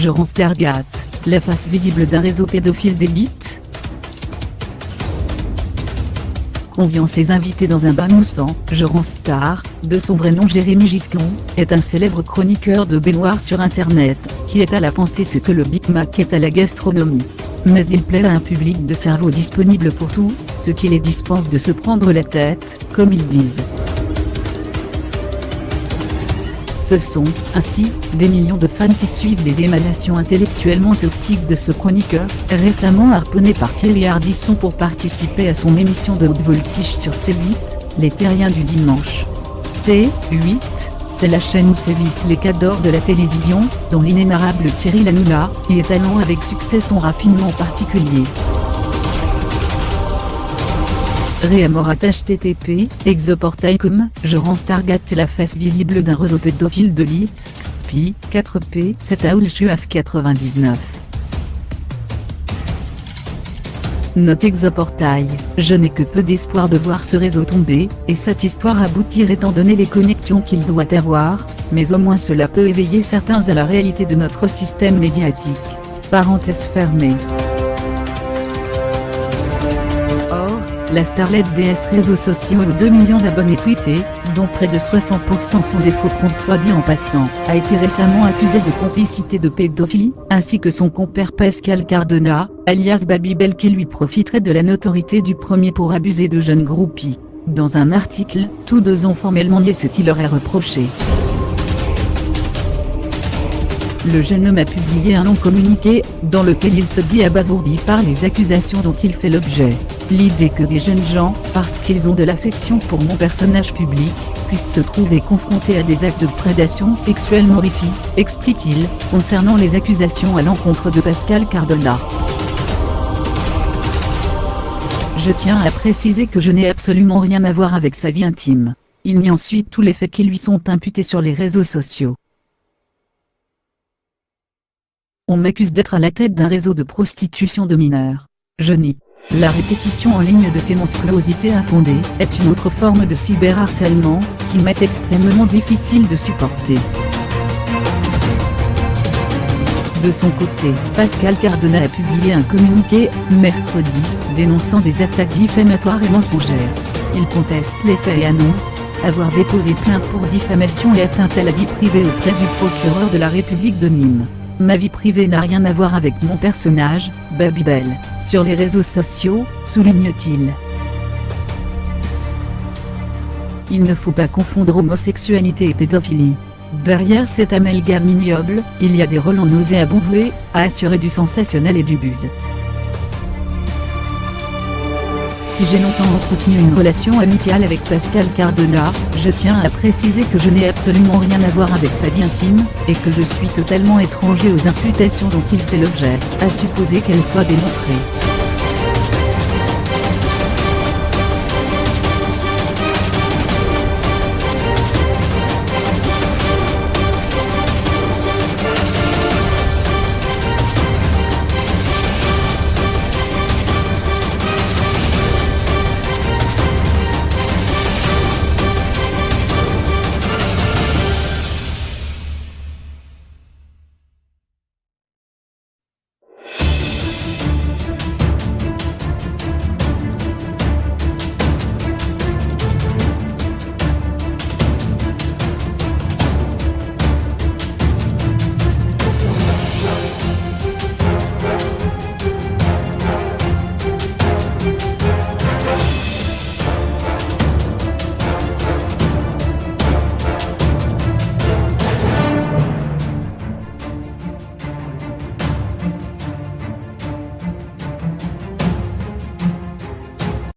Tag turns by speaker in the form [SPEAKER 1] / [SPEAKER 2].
[SPEAKER 1] Jean Stargat, la face visible d'un réseau pédophile d'élite. Conviant ses invités dans un bain moussant, Jean Star, de son vrai nom Jérémy Giscon, est un célèbre chroniqueur de baignoire sur internet, qui est à la pensée ce que le Big Mac est à la gastronomie. Mais il plaît à un public de cerveau disponible pour tout, ce qui les dispense de se prendre la tête, comme ils disent. Ce sont, ainsi, des millions de fans qui suivent les émanations intellectuellement toxiques de ce chroniqueur, récemment harponné par Thierry Ardisson pour participer à son émission de haute voltige sur C8, Les Terriens du dimanche. C8, c'est la chaîne où sévissent les cadors de la télévision, dont l'inénarrable Cyril Hanouna, y étalant avec succès son raffinement particulier. Réamorat http, exoportail.com, Jean Stargat est la face visible d'un réseau pédophile de l'élite, pi, 4p, 7 AULCHUAF 99. Note exoportail, je n'ai que peu d'espoir de voir ce réseau tomber, et cette histoire aboutir étant donné les connexions qu'il doit avoir, mais au moins cela peut éveiller certains à la réalité de notre système médiatique. Parenthèse fermée. La starlette DS réseaux sociaux aux 2 millions d'abonnés tweetés, dont près de 60% sont des faux comptes soit dit en passant, a été récemment accusée de complicité de pédophilie, ainsi que son compère Pascal Cardona, alias Babybel qui lui profiterait de la notoriété du premier pour abuser de jeunes groupies. Dans un article, tous deux ont formellement nié ce qui leur est reproché. Le jeune homme a publié un long communiqué, dans lequel il se dit abasourdi par les accusations dont il fait l'objet. L'idée que des jeunes gens, parce qu'ils ont de l'affection pour mon personnage public, puissent se trouver confrontés à des actes de prédation sexuelle m'horrifie, explique-t-il, concernant les accusations à l'encontre de Pascal Cardona. Je tiens à préciser que je n'ai absolument rien à voir avec sa vie intime. Il nie ensuite tous les faits qui lui sont imputés sur les réseaux sociaux. On m'accuse d'être à la tête d'un réseau de prostitution de mineurs. Je nie. La répétition en ligne de ces monstruosités infondées est une autre forme de cyberharcèlement, qui m'est extrêmement difficile de supporter. De son côté, Pascal Cardona a publié un communiqué, mercredi, dénonçant des attaques diffamatoires et mensongères. Il conteste les faits et annonce avoir déposé plainte pour diffamation et atteinte à la vie privée auprès du procureur de la République de Nîmes. Ma vie privée n'a rien à voir avec mon personnage, Babybel, sur les réseaux sociaux, souligne-t-il. Il ne faut pas confondre homosexualité et pédophilie. Derrière cet amalgame ignoble, il y a des relents nauséabonds voués à assurer du sensationnel et du buzz. Si j'ai longtemps entretenu une relation amicale avec Pascal Cardona, je tiens à préciser que je n'ai absolument rien à voir avec sa vie intime, et que je suis totalement étranger aux imputations dont il fait l'objet, à supposer qu'elles soient démontrées.